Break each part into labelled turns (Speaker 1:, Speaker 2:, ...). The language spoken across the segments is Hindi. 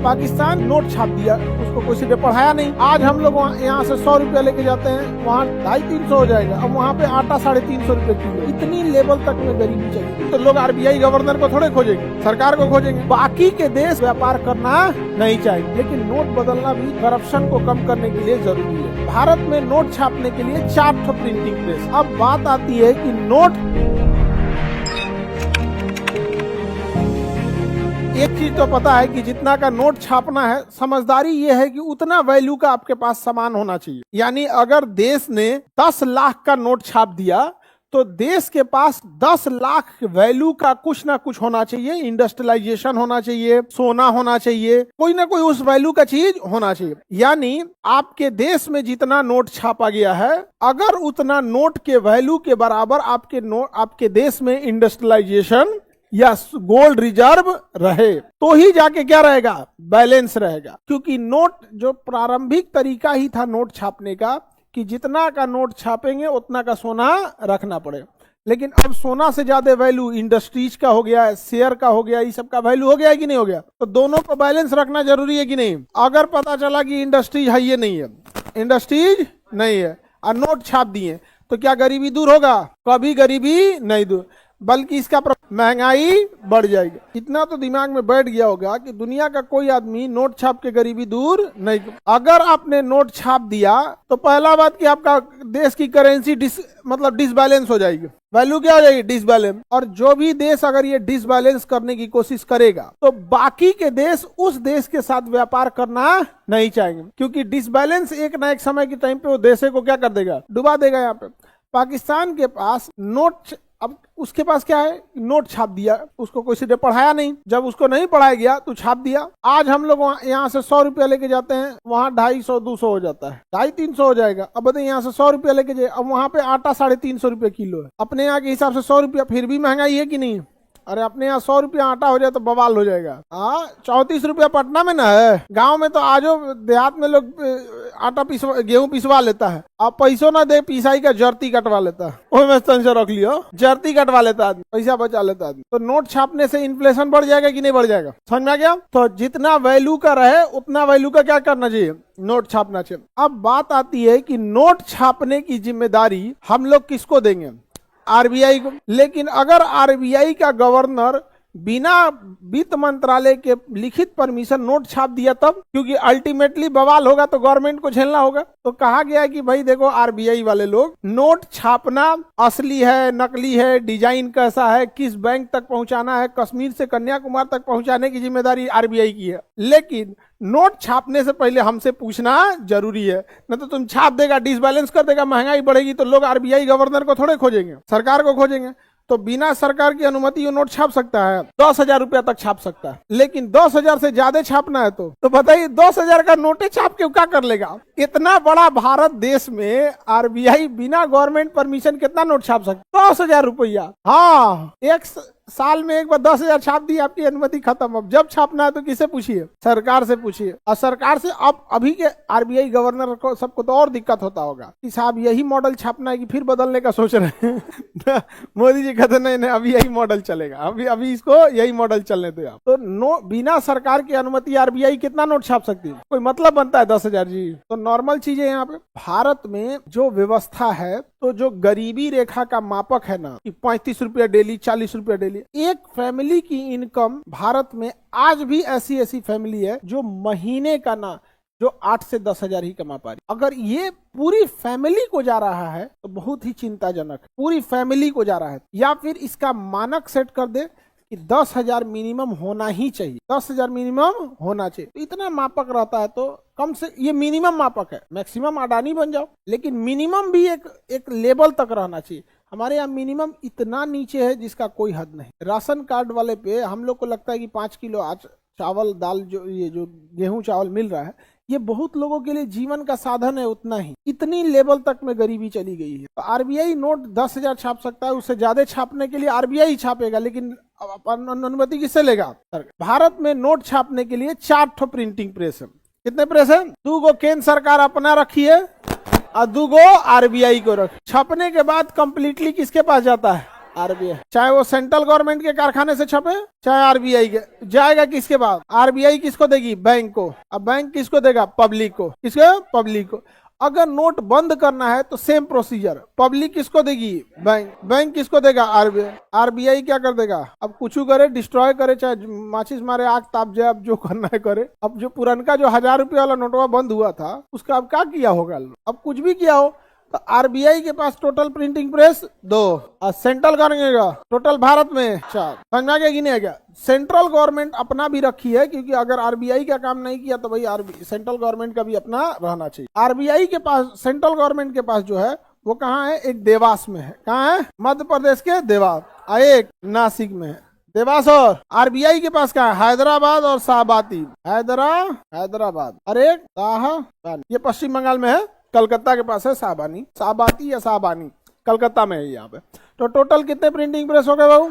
Speaker 1: पाकिस्तान नोट छाप दिया, उसको किसी ने पढ़ाया नहीं। आज हम लोग यहाँ से 100 रुपया लेके जाते हैं, वहाँ 250-300 हो जाएगा। अब वहाँ पे आटा 350 रुपए किलो। इतनी लेवल तक में गरीबी चली गई। तो लोग आरबीआई गवर्नर को थोड़े खोजेंगे, सरकार को खोजेंगे। बाकी के देश व्यापार करना नहीं चाहिए, लेकिन नोट बदलना भी करप्शन को कम करने के लिए जरूरी है। भारत में नोट छापने के लिए 4 प्रिंटिंग प्रेस। अब बात आती है कि नोट, एक चीज तो पता है कि जितना का नोट छापना है, समझदारी ये है कि उतना वैल्यू का आपके पास सामान होना चाहिए। यानी अगर देश ने 10 लाख का नोट छाप दिया तो देश के पास 10 लाख वैल्यू का कुछ ना कुछ होना चाहिए। इंडस्ट्रियलाइजेशन होना चाहिए, सोना होना चाहिए, कोई ना कोई उस वैल्यू का चीज होना चाहिए। यानी आपके देश में जितना नोट छापा गया है, अगर उतना नोट के वैल्यू के बराबर आपके देश में इंडस्ट्रियलाइजेशन या गोल्ड रिजर्व रहे, तो ही जाके क्या रहेगा, बैलेंस रहेगा। क्योंकि नोट जो प्रारंभिक तरीका ही था नोट छापने का कि जितना का नोट छापेंगे उतना का सोना रखना पड़े। लेकिन अब सोना से ज्यादा वैल्यू इंडस्ट्रीज का हो गया है, शेयर का हो गया, ये सब का वैल्यू हो गया है कि नहीं हो गया। तो दोनों को बैलेंस रखना जरूरी है कि नहीं। अगर पता चला कि इंडस्ट्रीज है, ये नहीं है, इंडस्ट्रीज नहीं है और नोट छाप दिए, तो क्या गरीबी दूर होगा? कभी गरीबी नहीं दूर, बल्कि इसका महंगाई बढ़ जाएगी। इतना तो दिमाग में बैठ गया होगा कि दुनिया का कोई आदमी नोट छाप के गरीबी दूर नहीं। अगर आपने नोट छाप दिया तो पहला बात कि आपका देश की करेंसी डिसबैलेंस हो जाएगी, वैल्यू क्या हो जाएगी, डिसबैलेंस। और जो भी देश अगर ये डिसबैलेंस करने की कोशिश करेगा तो बाकी के देश उस देश के साथ व्यापार करना नहीं चाहेंगे, क्योंकि डिसबैलेंस एक ना एक समय के टाइम पे वो देश को क्या कर देगा, डुबा देगा। यहाँ पे पाकिस्तान के पास नोट, अब उसके पास क्या है, नोट छाप दिया, उसको किसी ने पढ़ाया नहीं। जब उसको नहीं पढ़ाया गया तो छाप दिया। आज हम लोग यहाँ से 100 रुपया लेके जाते हैं, वहाँ 250-200 हो जाता है, 250-300 हो जाएगा। अब बताइए यहाँ से 100 रुपया लेके जाए, अब वहाँ पे आटा 350 रुपये किलो है। अपने यहाँ के हिसाब से 100 रुपया फिर भी महंगाई है कि नहीं। अरे अपने यहाँ 100 रुपया आटा हो जाए तो बवाल हो जाएगा। 34 रुपया पटना में ना है, गांव में तो आजो देहात में लोग आटा गेहूं पिसवा लेता है, अब पैसों ना दे पिसाई का जर्ती कटवा लेता है। ओह टेंशन रख लियो, जर्ती कटवा लेता आदमी, पैसा बचा लेता आदमी। तो नोट छापने से इन्फ्लेशन बढ़ जाएगा कि नहीं बढ़ जाएगा, समझ में आ गया। तो जितना वैल्यू का रहे उतना वैल्यू का क्या करना चाहिए, नोट छापना चाहिए। अब बात आती है कि नोट छापने की जिम्मेदारी हम लोग किसको देंगे, आरबीआई को। लेकिन अगर आरबीआई का गवर्नर बिना वित्त मंत्रालय के लिखित परमिशन नोट छाप दिया तब, क्योंकि अल्टीमेटली बवाल होगा तो गवर्नमेंट को झेलना होगा। तो कहा गया है कि भाई देखो आरबीआई वाले लोग, नोट छापना असली है नकली है, डिजाइन कैसा है, किस बैंक तक पहुंचाना है, कश्मीर से कन्याकुमारी तक पहुंचाने की जिम्मेदारी आरबीआई की है। लेकिन नोट छापने से पहले हमसे पूछना जरूरी है, न तो तुम छाप देगा डिसबैलेंस कर देगा, महंगाई बढ़ेगी, तो लोग आरबीआई गवर्नर को थोड़े खोजेंगे, सरकार को खोजेंगे। तो बिना सरकार की अनुमति वो नोट छाप सकता है, 10,000 रुपया तक छाप सकता है। लेकिन 10,000 से ज्यादा छापना है तो बताइए 10,000 का नोटे छाप के क्या कर लेगा। इतना बड़ा भारत देश में आरबीआई बिना गवर्नमेंट परमिशन कितना नोट छाप सकता, 10,000 रुपया। हाँ, एक साल में एक बार 10,000 छाप दी, आपकी अनुमति खत्म। अब जब छापना है तो किसे पूछिए, सरकार से पूछिए। और सरकार से अब अभी के आरबीआई गवर्नर को सबको तो और दिक्कत होता होगा कि साहब यही मॉडल छापना है कि फिर बदलने का सोच रहे हैं। मोदी जी कहते नहीं अभी यही मॉडल चलेगा, अभी इसको यही मॉडल चलने दो आप। तो बिना सरकार की अनुमति आरबीआई कितना नोट छाप सकती है, कोई मतलब बनता है 10,000 जी। तो नॉर्मल चीजें यहाँ पे भारत में जो व्यवस्था है, तो जो गरीबी रेखा का मापक है ना कि 35 रुपया डेली, 40 रुपया डेली, एक फैमिली की इनकम भारत में आज भी ऐसी फैमिली है जो महीने का ना जो 8 से 10,000 ही कमा पा रही। अगर ये पूरी फैमिली को जा रहा है तो बहुत ही चिंताजनक है, पूरी फैमिली को जा रहा है। या फिर इसका मानक सेट कर दे कि 10,000 मिनिमम होना ही चाहिए, 10,000 मिनिमम होना चाहिए। तो इतना मापक रहता है तो कम से, ये मिनिमम मापक है, मैक्सिमम अडानी बन जाओ, लेकिन मिनिमम भी एक लेवल तक रहना चाहिए। हमारे यहाँ मिनिमम इतना नीचे है जिसका कोई हद नहीं। राशन कार्ड वाले पे हम लोग को लगता है कि 5 किलो आज चावल दाल जो गेहूं चावल मिल रहा है, ये बहुत लोगों के लिए जीवन का साधन है, उतना ही। इतनी लेवल तक में गरीबी चली गई है। तो आरबीआई नोट 10,000 छाप सकता है, उससे ज्यादा छापने के लिए आरबीआई छापेगा, लेकिन अनुमति किससे लेगा, भारत में नोट छापने के लिए 4 प्रिंटिंग प्रेस है। कितने प्रेस है, 2 केंद्र सरकार अपना रखी है और 2 आरबीआई को रख। छपने के बाद कंप्लीटली किसके पास जाता है, आरबीआई, चाहे वो सेंट्रल गवर्नमेंट के कारखाने से छपे चाहे आरबीआई के, जाएगा किसके पास? आरबीआई किसको देगी? बैंक को। अब बैंक किसको देगा? पब्लिक को। किसको? पब्लिक को। अगर नोट बंद करना है तो सेम प्रोसीजर, पब्लिक किसको देगी? बैंक। बैंक किसको देगा? आरबीआई। आरबीआई क्या कर देगा? अब कुछ करे, डिस्ट्रॉय करे, चाहे माचिस मारे, आग ताप जाए, अब जो करना है करे। अब जो पुरनका जो 1000 रुपये वाला नोटवा बंद हुआ था उसका अब क्या किया होगा? अब कुछ भी किया हो तो आरबीआई के पास टोटल प्रिंटिंग प्रेस 2 और सेंट्रल गवर्नमेंट का टोटल भारत में 4। समझ में आ गया कि नहीं आ गया? सेंट्रल गवर्नमेंट अपना भी रखी है, क्योंकि अगर आरबीआई का काम नहीं किया तो भाई सेंट्रल गवर्नमेंट का भी अपना रहना चाहिए। आरबीआई के पास, सेंट्रल गवर्नमेंट के पास जो है वो कहाँ है? एक देवास में है। कहाँ है? मध्य प्रदेश के देवास, एक नासिक में है। देवास। और आरबीआई के पास कहाँ है? हैदराबाद और शाहबादी। हैदराबाद और एक शाहबानी, ये पश्चिम बंगाल में है। कलकत्ता के पास है शाहबानी, शाहबादी या शाहबानी, कलकत्ता में है यहाँ पे। तो टोटल कितने प्रिंटिंग प्रेस हो गए बाबू?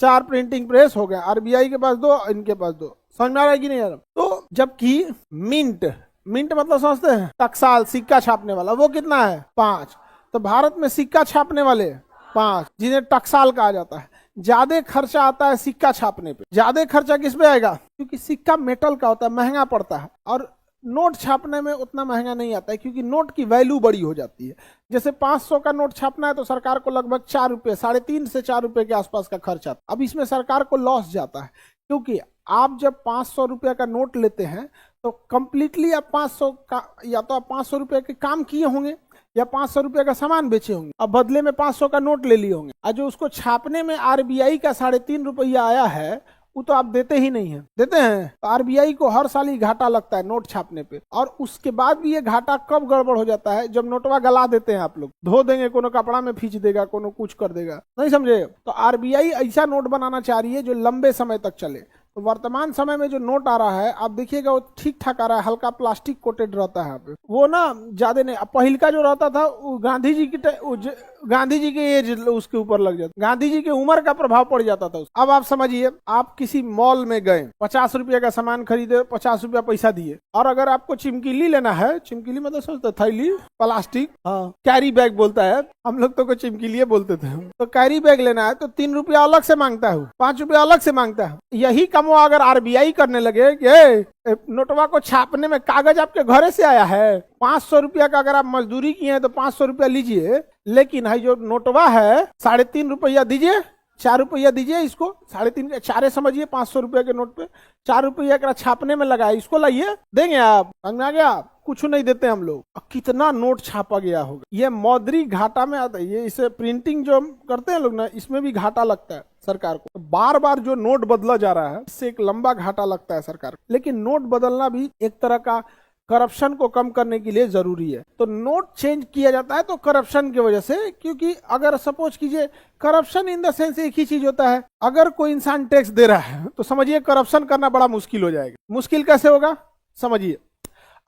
Speaker 1: 4 प्रिंटिंग प्रेस हो गए। आरबीआई के पास 2, इनके पास 2। समझ में आ रहा है कि नहीं आ रहा? तो जबकि मिंट मतलब समझते हैं, टकसाल सिक्का छापने वाला, वो कितना है? 5। तो भारत में सिक्का छापने वाले 5, जिन्हें टकसाल कहा जाता है। ज्यादा खर्चा आता है सिक्का छापने पे। ज्यादा खर्चा किस पे आएगा? क्योंकि सिक्का मेटल का होता है, महंगा पड़ता है, और नोट छापने में उतना महंगा नहीं आता है, क्योंकि नोट की वैल्यू बड़ी हो जाती है। जैसे 500 का नोट छापना है तो सरकार को लगभग 4 रुपए, 3.5 से 4 रुपए के आसपास का खर्चा। अब इसमें सरकार को लॉस जाता है, क्योंकि आप जब 500 रुपये का नोट लेते हैं तो कंप्लीटली आप 500 का, या तो आप 500 रुपये के काम किए होंगे या 500 रुपये का सामान बेचे होंगे, अब बदले में 500 का नोट ले लिए होंगे। और जो उसको छापने में आरबीआई का 3.5 रुपया आया है वो तो आप देते ही नहीं है। देते हैं? तो आरबीआई को हर साल ही घाटा लगता है नोट छापने पे। और उसके बाद भी ये घाटा कब गड़बड़ हो जाता है? जब नोटवा गला देते हैं, आप लोग धो देंगे, कोनो कपड़ा में खींच देगा, कोनो कुछ कर देगा, नहीं समझे? तो आरबीआई ऐसा नोट बनाना चाह रही है जो लंबे समय तक चले। तो वर्तमान समय में जो नोट आ रहा है आप देखिएगा वो ठीक ठाक आ रहा है, हल्का प्लास्टिक कोटेड रहता है यहाँ पे, वो ना ज्यादा नहीं। पहिल का जो रहता था वो गांधी जी के एज उसके ऊपर लग जाता, गांधी जी की उम्र का प्रभाव पड़ जाता था। अब आप समझिए, आप किसी मॉल में गए, 50 रुपये का सामान खरीदे, 50 रुपया पैसा दिए, और अगर आपको चिमकीली लेना है, चिमकीली मतलब सोचते थैली, प्लास्टिक, कैरी बैग बोलता है, हम लोग तो चिमकीली बोलते थे। तो कैरी बैग लेना है तो 3 रुपया अलग से मांगता है, 5 रुपया अलग से मांगता है। यही कम अगर आरबीआई करने लगे कि नोटवा को छापने में कागज आपके घरे से आया है, 500 रुपया का अगर आप मजदूरी किए हैं तो 500 रुपया लीजिए, लेकिन है जो नोटवा है 3.5 रुपया दीजिए, 4 रुपया दीजिए, इसको 3.5 4 समझिए, 500 रुपया के नोट पे 4 रुपया छापने में लगाए, इसको लाइए, देंगे आप? समझ में आ गया? कुछ नहीं देते हम लोग। कितना नोट छापा गया होगा, ये मौद्रिक घाटा में आता है। ये इसे प्रिंटिंग जो करते हैं लोग ना, इसमें भी घाटा लगता है सरकार को। बार बार जो नोट बदला जा रहा है, इससे एक लंबा घाटा लगता है सरकार को। लेकिन नोट बदलना भी एक तरह का करप्शन को कम करने के लिए जरूरी है। तो नोट चेंज किया जाता है तो करप्शन की वजह से, क्योंकि अगर सपोज कीजिए, करप्शन इन द सेंस एक ही चीज होता है, अगर कोई इंसान टैक्स दे रहा है तो समझिए करप्शन करना बड़ा मुश्किल हो जाएगा। मुश्किल कैसे होगा? समझिए,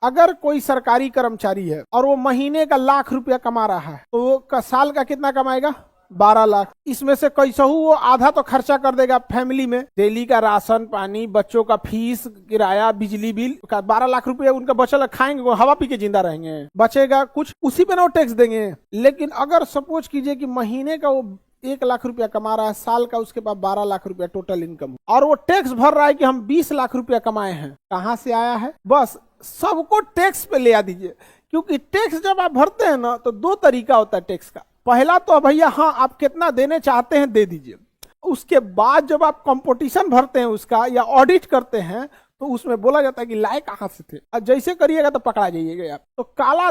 Speaker 1: अगर कोई सरकारी कर्मचारी है और वो महीने का 1,00,000 रुपया कमा रहा है, तो वो साल का कितना कमाएगा? 12 लाख। इसमें से कैसहू वो आधा तो खर्चा कर देगा फैमिली में, डेली का राशन पानी, बच्चों का फीस, किराया, बिजली बिल का 12 लाख रुपया उनका बचल, खाएंगे वो, हवा पी के जिंदा रहेंगे, बचेगा कुछ, उसी पे ना वो टैक्स देंगे। लेकिन अगर सपोज कीजिए कि महीने का वो 1,00,000 रुपया कमा रहा है, साल का उसके पास 12 लाख रुपया टोटल इनकम, और वो टैक्स भर रहा है कि हम 20 लाख रुपया कमाए हैं। कहां से आया है? बस सबको टैक्स पे ले आ दीजिए, क्योंकि टैक्स जब आप भरते हैं ना तो 2 तरीका होता है टैक्स का। पहला तो भैया हाँ, आप कितना देने चाहते हैं दे दीजिए। उसके बाद जब आप कंपटीशन भरते हैं उसका या ऑडिट करते हैं तो उसमें बोला जाता है कि लाए कहां से थे, और जैसे करिएगा तो पकड़ा जाइएगा आप। तो काला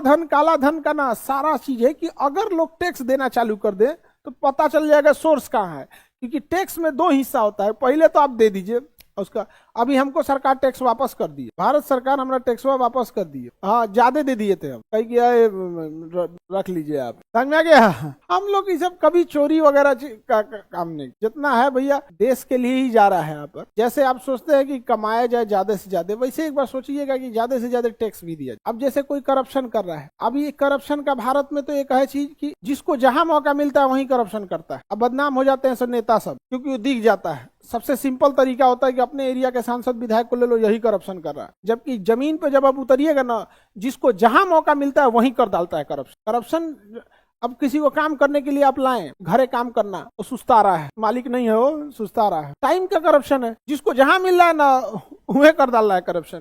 Speaker 1: धन का ना सारा चीज है कि अगर लोग टैक्स देना चालू कर दे तो पता चल जाएगा सोर्स कहाँ है। क्योंकि टैक्स में 2 हिस्सा होता है, पहले तो आप दे दीजिए उसका, अभी हमको सरकार टैक्स वापस कर दी, भारत सरकार हमारा टैक्स वापस कर दी, हाँ ज्यादा दे दिए थे हम, कहीं किया रख लीजिए आप। समझ में आ गया? हम लोग ये सब कभी चोरी वगैरह का काम नहीं, जितना है भैया देश के लिए ही जा रहा है यहाँ पर। जैसे आप सोचते हैं कि कमाया जाए ज्यादा से ज्यादा, वैसे एक बार सोचिएगा कि ज्यादा से ज्यादा टैक्स भी दिया जाए। अब जैसे कोई करप्शन कर रहा है, अब ये करप्शन का भारत में तो एक है चीज कि जिसको जहां मौका मिलता है वहीं करप्शन करता है। अब बदनाम हो जाते हैं सब नेता सब, क्योंकि वो दिख जाता है। सबसे सिंपल तरीका होता है कि अपने एरिया के सांसद विधायक को ले लो, यही करप्शन कर रहा है। जबकि जमीन पे जब आप उतरिएगा ना, जिसको जहां मौका मिलता है वहीं कर डालता है करप्शन। अब किसी को काम करने के लिए आप लाएं, घरे काम करना, वो सुस्ता रहा है, मालिक नहीं है, वो सुस्ता रहा है। टाइम का करप्शन है, जिसको जहां मिल रहा है ना वह कर डाल रहा है करप्शन।